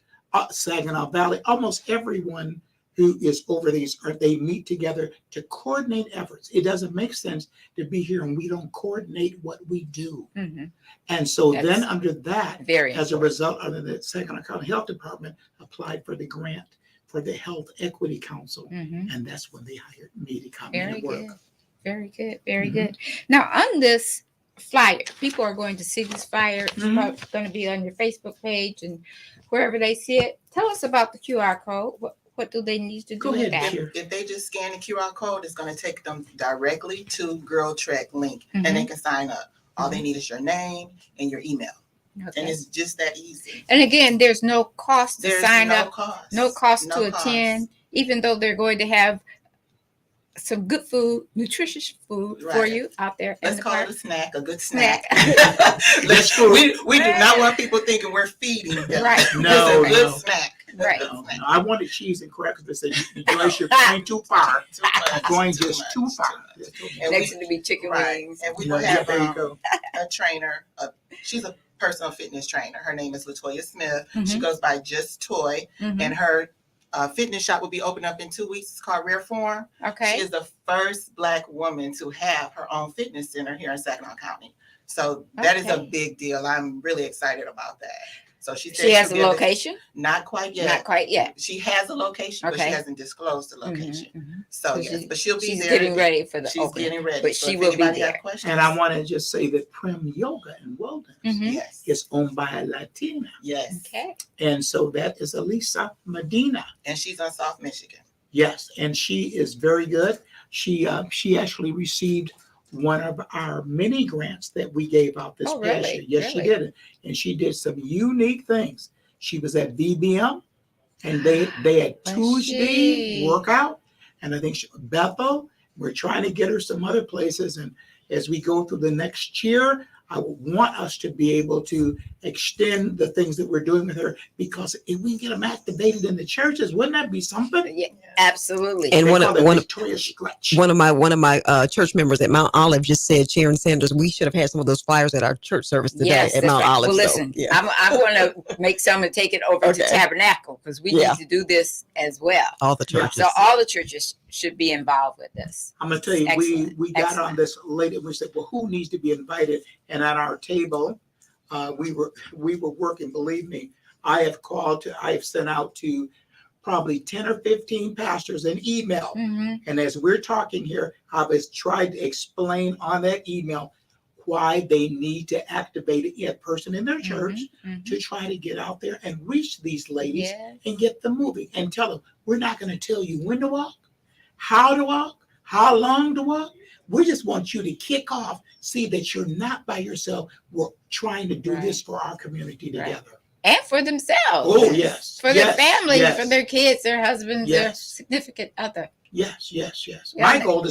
Saginaw Valley. Almost everyone who is over these, they meet together to coordinate efforts. It doesn't make sense to be here and we don't coordinate what we do. Mhm. And so then That's under that, very as a important. result, under the Saginaw County Health Department applied for the grant for the Health Equity Council. Mhm. And that's when they hired me to come in Very and work. good. Very good. Very Mhm. good. Now, on this flyer, people are going to see this flyer. It's Mhm. going to be on your Facebook page and wherever they see it. Tell us about the QR code. What do they need to do Go with ahead, that? Chair. If they just scan the QR code, it's going to take them directly to Girl Trek link, Mhm. and they can sign up. All they need is your name and your email, and Okay. it's just that easy. And again, there's no cost to There's sign no up, cost. no cost No to cost. attend, even though they're going to have some good food, nutritious food for Right. you out there in Let's the call park. it a snack, a good Snack. snack. we do not want people thinking we're feeding them. Right. No, It's a good no. snack. A Right. good No, snack. no, I wanted cheese and crackers. They said, Joyce, you're going too far. Too much, Going too just much, too too far. much. Yeah, And Next we- to be chicken Right. wings. And we No, will yeah, have there you go. a trainer. She's a personal fitness trainer. Her name is Latoya Smith. She Mhm. goes by Just Toy, Mhm. and her fitness shop will be open up in 2 weeks. It's called Rare Form. She Okay. is the first Black woman to have her own fitness center here in Saginaw County. So that is a Okay. big deal. I'm really excited about that. So she said She has she'll a be able to- location? Not quite yet. Not quite yet. She has a location, but she Okay. hasn't disclosed the location. So So yes, but she'll be She's there. getting ready for the She's opening. getting ready. but So she if will be anybody have there. questions, And I want to just say that Prim Yoga in Weldon Mhm. yes, is owned by a Latina. yes, Okay. And so that is Elisa Medina. and she's on South Michigan. Yes, and she is very good. She actually received one of our mini grants that we gave out this Oh, past really? year. Yes, she Really? did it, and she did some unique things. She was at VBM, and they had Was Tuesday she? workout, and I think Bethel. We're trying to get her some other places, and as we go through the next year, I want us to be able to extend the things that we're doing with her, because if we get them activated in the churches, wouldn't that be something? Yeah, absolutely. And They one call of it one of Victoria Stretch. one of my church members at Mount Olive just said, Sharon Sanders, we should have had some of those flyers at our church service today Yes, at that's Mount right. Olive. Well, So, listen, yeah. I'm going to make some and take it over to Okay. Tabernacle because we Yeah. need to do this as well. All the Yeah. churches. So all the churches should be involved with this. I'm gonna tell you, Excellent, we got on excellent. this late. We said, well, who needs to be invited? And at our table, we were working. Believe me, I have sent out to probably 10 or 15 pastors an email. Mhm. And as we're talking here, I was trying to explain on that email why they need to activate a person in their church Mhm. to try to get out there and reach these ladies Yes. and get them moving and tell them, we're not going to tell you when to walk, how to walk, how long to walk. We just want you to kick off, see that you're not by yourself. We're trying to do Right. this for our community Right. together. And for themselves. Oh, yes. For their yes, family, yes, for their kids, their husbands, their Yes. significant other. Yes, yes, yes. Yeah. My goal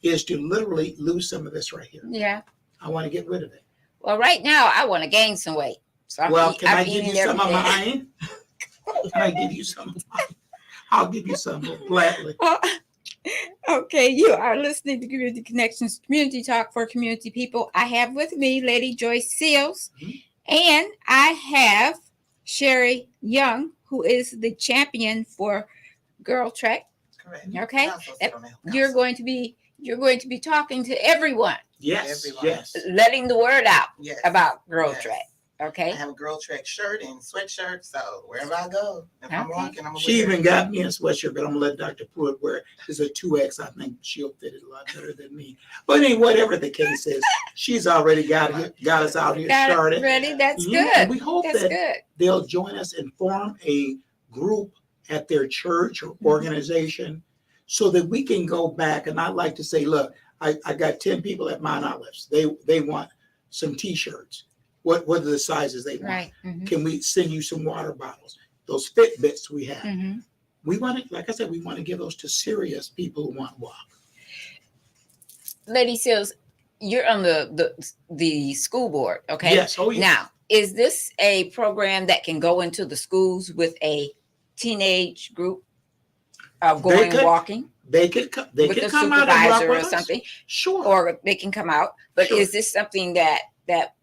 is to literally lose some of this right here. Yeah. I want to get rid of it. Well, right now I want to gain some weight. So I'm, Well, eat- can I'm I give eating you some of every day. mine? Can I give you some of mine? I'll give you some gladly. Okay, you are listening to Community Connections, Community Talk for Community People. I have with me Lady Joyce Seals, Mhm. and I have Sherry Young, who is the champion for Girl Trek. Correct. Okay. Council, That- Settlement You're Council. going to be talking to everyone, Yes, Everyone. yes. letting the word out Yes. about Girl Yes. Trek. I Okay. have a Girl Trek shirt and sweatshirt, so wherever I go, if I'm Okay. walking, I'm gonna She wear even it. got me a sweatshirt, but I'm gonna let Dr. Pruitt wear it. It's a 2X. I think she'll fit it a lot better than me. But anyway, whatever the case is, she's already got us out here got it started. ready. That's Yeah, and good. we hope That's that good. they'll join us and form a group at their church or Mm-hmm. organization so that we can go back. And I'd like to say, look, I got 10 people at Mount Olives. They want some T-shirts. What are the sizes they want? Right. Mhm. Can we send you some water bottles? Those Fitbits we have. Mhm. We want to, like I said, we want to give those to serious people who want to walk. Lady Seals, you're on the school board, okay? Yes. Oh, yes. Now, is this a program that can go into the schools with a teenage group going could walking They could with could a come out and walk supervisor or with us. something, Sure. or they can come out? But Sure. is this something that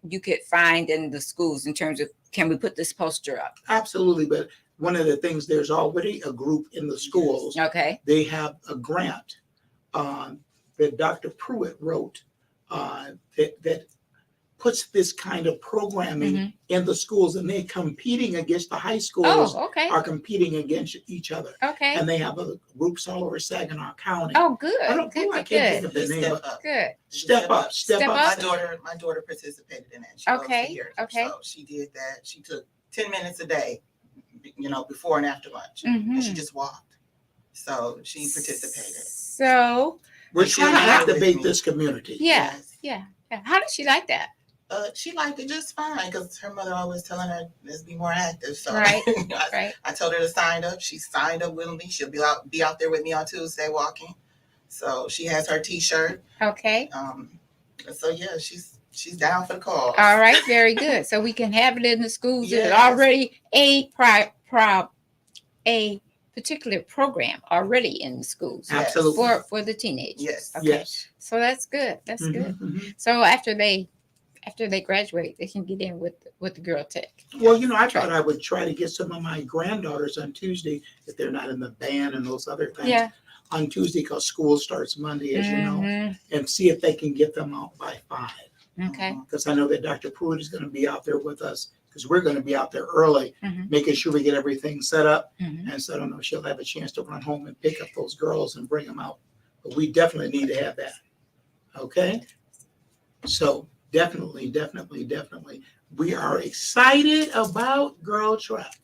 you could find in the schools in terms of, can we put this poster up? Absolutely. But one of the things, there's already a group in the schools. Okay. They have a grant that Dr. Pruitt wrote that puts this kind of programming Mhm. in the schools, and they're competing against the high schools Oh, okay. are competing against each other. Okay. And they have groups all over Saginaw County. Oh, good. I don't know. Good. I Good. can't think Good. of the name. Step But up. Good. step up. Step Step up. up. My daughter participated in that. She goes Okay, to years, okay. So she did that. She took 10 minutes a day, before and after lunch, and she Mhm. just walked. So she participated. So, We're She'll trying to share with activate me. this community. yeah, Yes. yeah. How did she like that? She liked it just fine because her mother always telling her, let's be more active. So Right, I, Right. I told her to sign up. She signed up with me. She'll be out there with me on Tuesday walking. So she has her T-shirt. Okay. So yeah, she's down for the cause. All right. Very good. So we can have it in the schools. There's Yes. already a particular program already in the schools Yes. Absolutely. for the teenagers. Yes. Okay. Yes. So that's good. That's Mhm, good. mhm. So after they graduate, they can get in with the Girl Tech. Well, I thought I would try to get some of my granddaughters on Tuesday, if they're not in the band and those other things. Yeah. On Tuesday, because school starts Monday, as you know, Mhm. and see if they can get them out by 5. Okay. Because I know that Dr. Pruitt is going to be out there with us, because we're going to be out there early, Mhm. making sure we get everything set up. Mhm. And so I don't know if she'll have a chance to run home and pick up those girls and bring them out. But we definitely need to have that. Okay? So definitely. We are excited about Girl Track.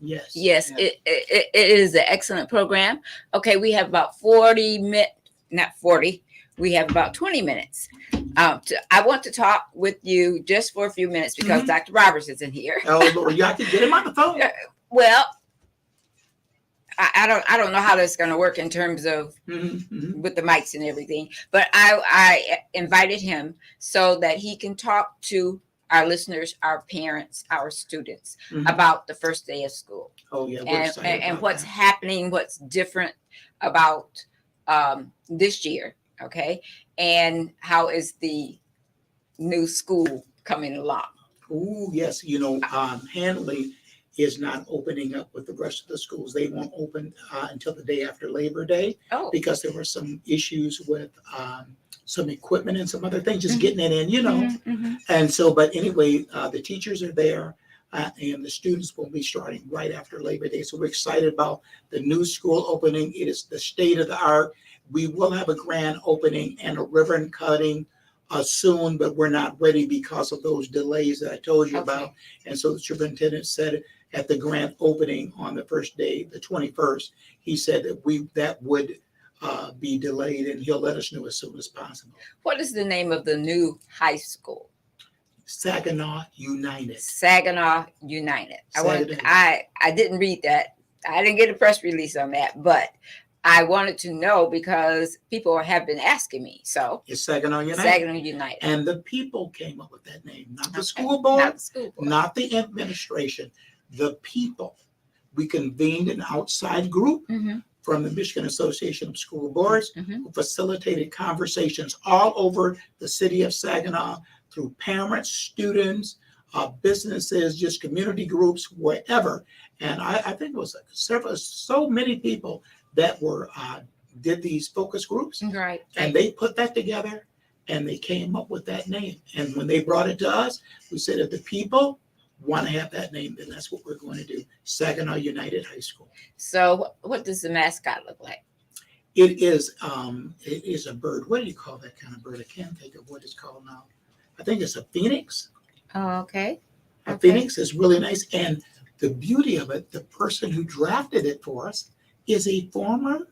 Yes. Yes, Yeah. it is an excellent program. Okay, we have about 40 minutes, not 40, we have about 20 minutes. I want to talk with you just for a few minutes because Mhm. Dr. Roberts isn't here. Oh, Lord, y'all can get him on the phone. Well, I don't know how that's going to work in terms of Mhm, mhm. with the mics and everything, but I invited him so that he can talk to our listeners, our parents, our students Mhm. about the first day of school. Oh, yeah. We're and excited about what's that. happening, what's different about this year, okay? And how is the new school coming along? Oh, yes. Handley is not opening up with the rest of the schools. They won't open until the day after Labor Day Oh, because there were some issues with some equipment and some other things, just Mhm. getting it in, Mhm, mhm. And so, but anyway, the teachers are there and the students will be starting right after Labor Day. So we're excited about the new school opening. It is the state of the art. We will have a grand opening and a ribbon cutting soon, but we're not ready because of those delays that I told you about. okay. And so the superintendent said at the grand opening on the first day, the 21st, he said that would be delayed and he'll let us know as soon as possible. What is the name of the new high school? Saginaw United. Saginaw United. Saginaw. I didn't read that. I didn't get a press release on that, but I wanted to know because people have been asking me. So It's Saginaw United. Saginaw United. And the people came up with that name, not the Okay. school board, Not the school board. not the administration, the people. We convened an outside group Mhm. from the Michigan Association of School Boards Mhm. who facilitated conversations all over the city of Saginaw through parents, students, businesses, just community groups, wherever. And I think it was so many people that were did these focus groups. Right. And they put that together and they came up with that name. And when they brought it to us, we said, if the people want to have that name, then that's what we're going to do. Saginaw United High School. So what does the mascot look like? It is a bird. What do you call that kind of bird? I can't think of what it's called now. I think it's a phoenix. Oh, okay. A Okay. phoenix is really nice. And the beauty of it, the person who drafted it for us is a former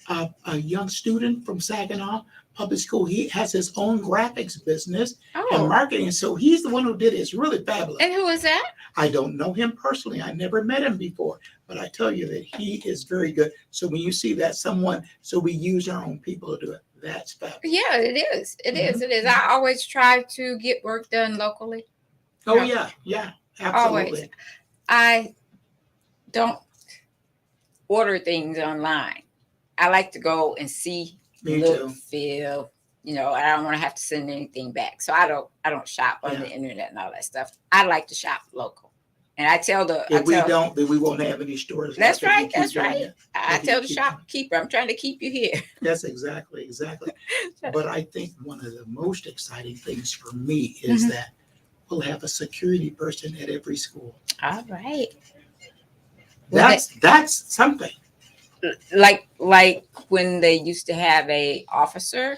a young student from Saginaw Public School. He has his own graphics business and Oh, marketing. So he's the one who did it. It's really fabulous. and who is that? I don't know him personally. I never met him before, but I tell you that he is very good. So when you see that so we use our own people to do it. That's fabulous. Yeah, it is. It is. It is. I always try to get work done locally. Oh Yeah. yeah, absolutely. I don't. Order things online. I like to go and see, Me look, too. feel. You know, I don't want to have to send anything back. So I don't shop on Yeah. the internet and all that stuff. I like to shop local. And I tell If we don't, then we won't have any stores. That's left if we right, keep that's doing right. it. I If you tell the keep shopkeeper, I'm trying to keep you here. That's exactly. But I think one of the most exciting things for me is Mm-hmm. that we'll have a security person at every school. All right. Well, That's something. like when they used to have a officer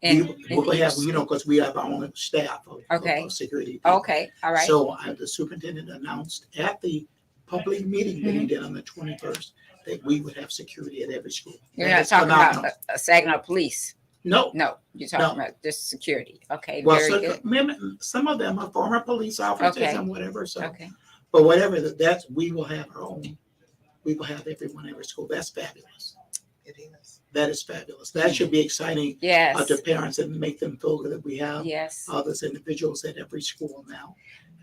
and We'll have, because we have our own staff of Okay. security. people. okay, all right. So the superintendent announced at the public meeting that he did on the 21st that we would have security at every school. You're That not is talking phenomenal. about Saginaw police. No. No, you're talking about just security. Okay, Well, very good. some of them are former police officers Okay. and whatever. So, Okay. but whatever we will have our own. We will have everyone at every school. That's fabulous. It is. That is fabulous. That should be exciting Yes. to parents and make them feel good that we have Yes. those individuals at every school now.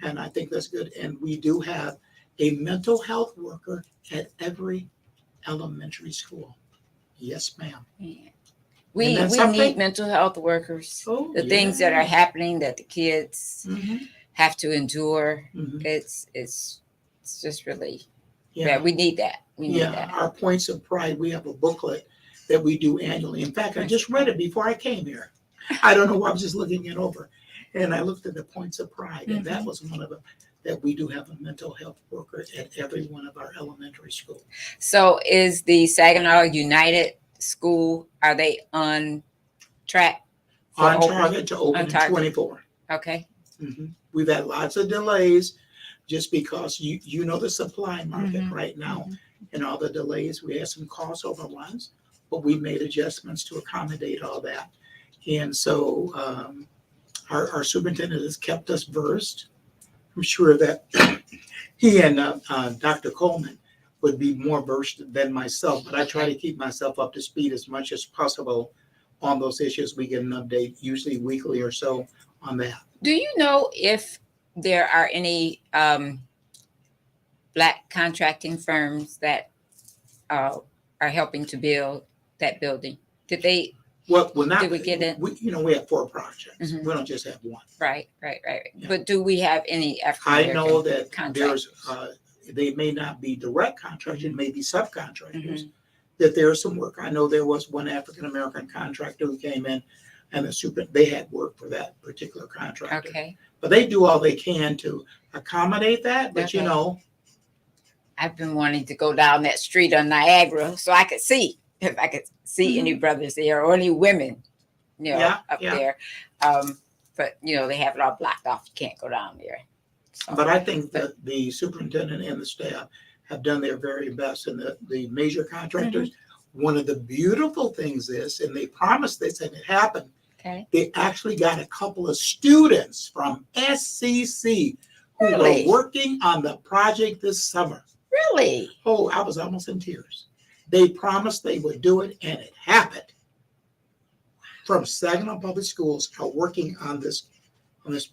And I think that's good. And we do have a mental health worker at every elementary school. Yes, ma'am. We Isn't that we something? need mental health workers. Oh, The things that are happening that the kids Mhm, have to endure. mhm. It's just really Yeah. bad. We need that. We need Yeah, that. our points of pride, we have a booklet that we do annually. In fact, I just read it before I came here. I don't know why, I was just looking it over. And I looked at the points of pride, and that was one of them, that we do have a mental health worker at every one of our elementary schools. So is the Saginaw United School, are they on track? for On open? target to open On in target. 24. Okay. Mhm. We've had lots of delays just because you know the supply market Mhm, right now and all the delays. We had some cost overruns, but we made adjustments to accommodate all that. And so our superintendent has kept us versed. I'm sure that he and Dr. Coleman would be more versed than myself, but I try to keep myself up to speed as much as possible on those issues. We get an update usually weekly or so on that. Do you know if there are any Black contracting firms that are helping to build that building? Did they? Well, not. Did we get it? We have 4 projects. Mhm. We don't just have one. Right. Yeah. But do we have any African I American? know that contractors. they may not be direct contractors, it may be subcontractors, Mhm. that there's some work. I know there was one African-American contractor who came in and they had work for that particular contractor. Okay. But they do all they can to accommodate that, but Okay. I've been wanting to go down that street on Niagara so I could see if I could see any brothers there or any women, Yeah, up yeah. there. But they have it all blocked off. You can't go down there. So, But I think that the superintendent and the staff have done their very best. And the major contractors, one of the beautiful things is, and they promised this and it happened, okay. they actually got a couple of students from SCC who Really? were working on the project this summer. Really? Oh, I was almost in tears. They promised they would do it, and it happened. From Saginaw Public Schools are working on this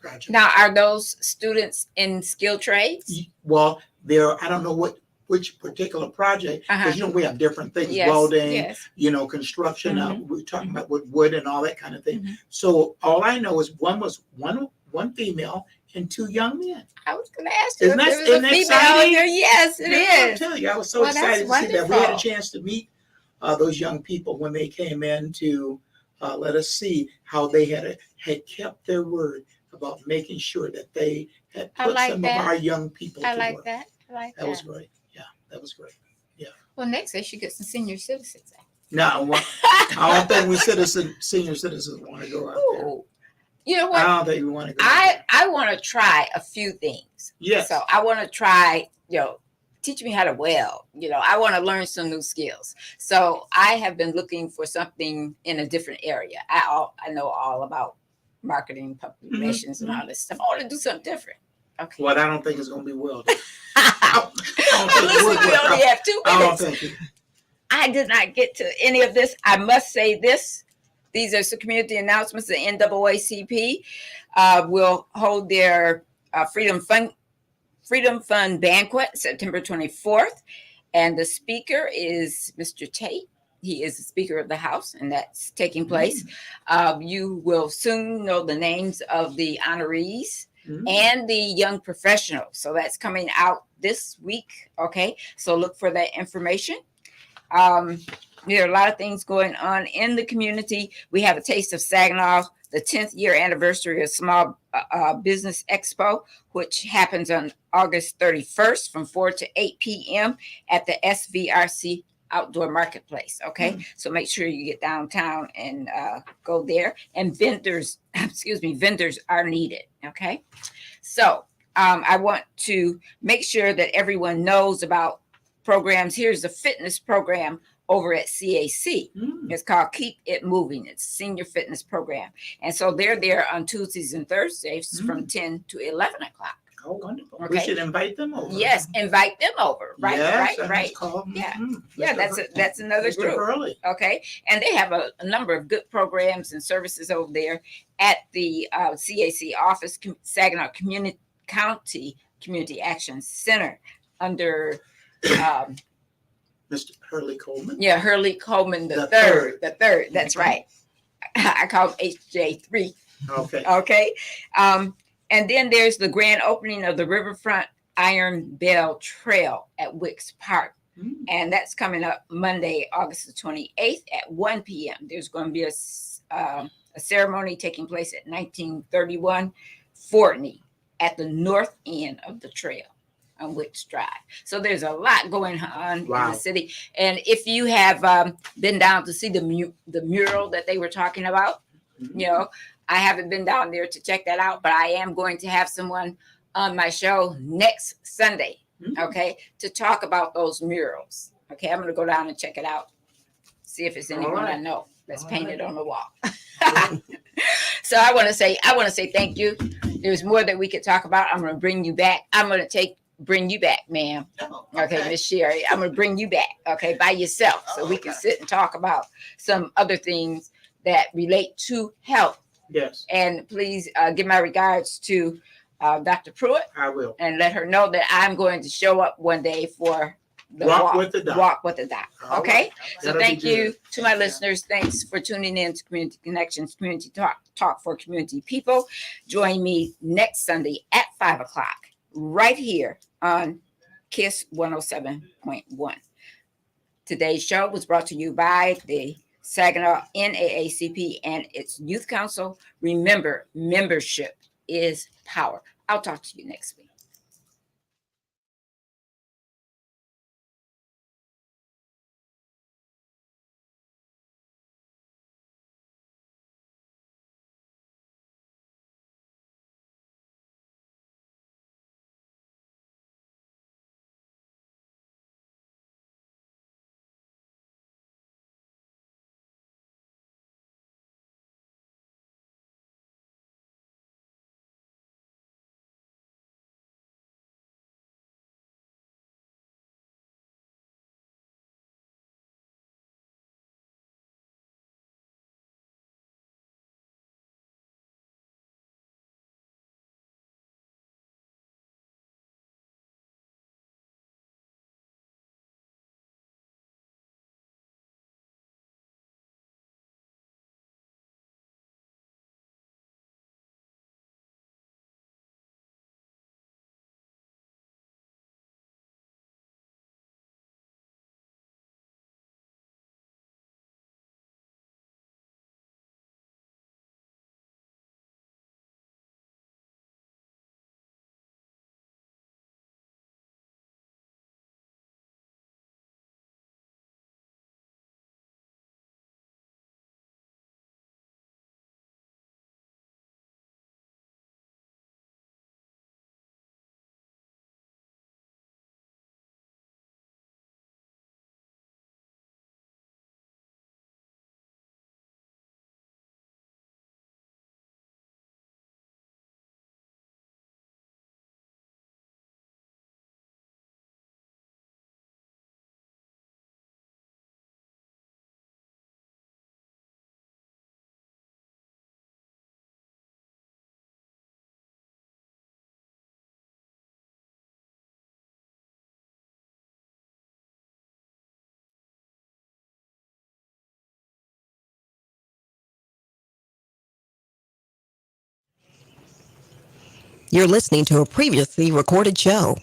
project. Now, are those students in skilled trades? Well, I don't know which particular project, because we have different things, Yes. welding, Yes. construction. Mhm. We're talking about wood and all that kind of thing. Mhm. So all I know is one female and 2 young men. I was going to ask you Isn't if that- there was a isn't that female exciting? in there. Yes, it Yeah, I'll is. tell you, I was so Well, that's excited to see that. We had a wonderful. chance to meet those young people when they came in to let us see how they had kept their word about making sure that they had I put like some that. of our young people I to like work. that. I like That was that. great. Yeah, that was great. Well, next they should get some senior citizens. No, well, I don't think we senior citizens want to go out there. Ooh. You know I what? don't think we want to go out there. I want to try a few things. Yes. So I want to try, teach me how to weld. I want to learn some new skills. So I have been looking for something in a different area. I know all about marketing, public relations, and all this stuff. I want to do something different. Okay. Well, I don't think it's going to be welding. Listen, we only have 2 I don't minutes. think it. I did not get to any of this. I must say this. These are some community announcements. The NAACP will hold their Freedom Fund banquet September 24th. And the speaker is Mr. Tate. He is the Speaker of the House, and that's taking place. You will soon know the names of the honorees and the young professionals. So that's coming out this week. Okay. So look for that information. There are a lot of things going on in the community. We have a Taste of Saginaw, the 10th year anniversary of Small Business Expo, which happens on August 31st from 4 to 8 p.m. at the SVRC Outdoor Marketplace. Okay. So make sure you get downtown and go there. And vendors are needed. Okay. So I want to make sure that everyone knows about programs. Here's a fitness program over at CAC. It's called Keep It Moving. It's a senior fitness program. And so they're there on Tuesdays and Thursdays from 10 to 11 o'clock. Oh, wonderful. Okay. We should invite them over. Yes, invite them over. Right, Yes, right. Yeah. Yeah, that's another Mr. group. Hurley. Okay. And they have a number of good programs and services over there at the CAC office, Saginaw County Community Action Center under Mr. Hurley Coleman. Yeah, Hurley Coleman the The third. The third. That's right. I call him HJ3. Okay. Okay. And then there's the grand opening of the Riverfront Iron Bell Trail at Wicks Park. And that's coming up Monday, August the 28th at 1 p.m. There's going to be a ceremony taking place at 1931 Fortney at the north end of the trail on Wicks Drive. So there's a lot going on in the city. And if you have been down to see the mural that they were talking about, I haven't been down there to check that out, but I am going to have someone on my show next Sunday, okay, to talk about those murals. Okay, I'm going to go down and check it out, see if it's anyone I know that's painted on the wall. So I want to say thank you. There's more that we could talk about. I'm going to bring you back. Bring you back, ma'am. Okay, Miss Sherry, I'm going to bring you back, okay, by yourself, so we can sit and talk about some other things that relate to health. Yes. And please give my regards to Dr. Pruitt. I will. And let her know that I'm going to show up one day for the Walk with the doc. Walk with the doc. All Okay. right. So That'll thank be you good. to my listeners. Thanks for tuning in to Community Connections, Community Talk for Community People. Join me next Sunday at 5:00 right here on KISS 107.1. Today's show was brought to you by the Saginaw NAACP and its Youth Council. Remember, membership is power. I'll talk to you next week. You're listening to a previously recorded show.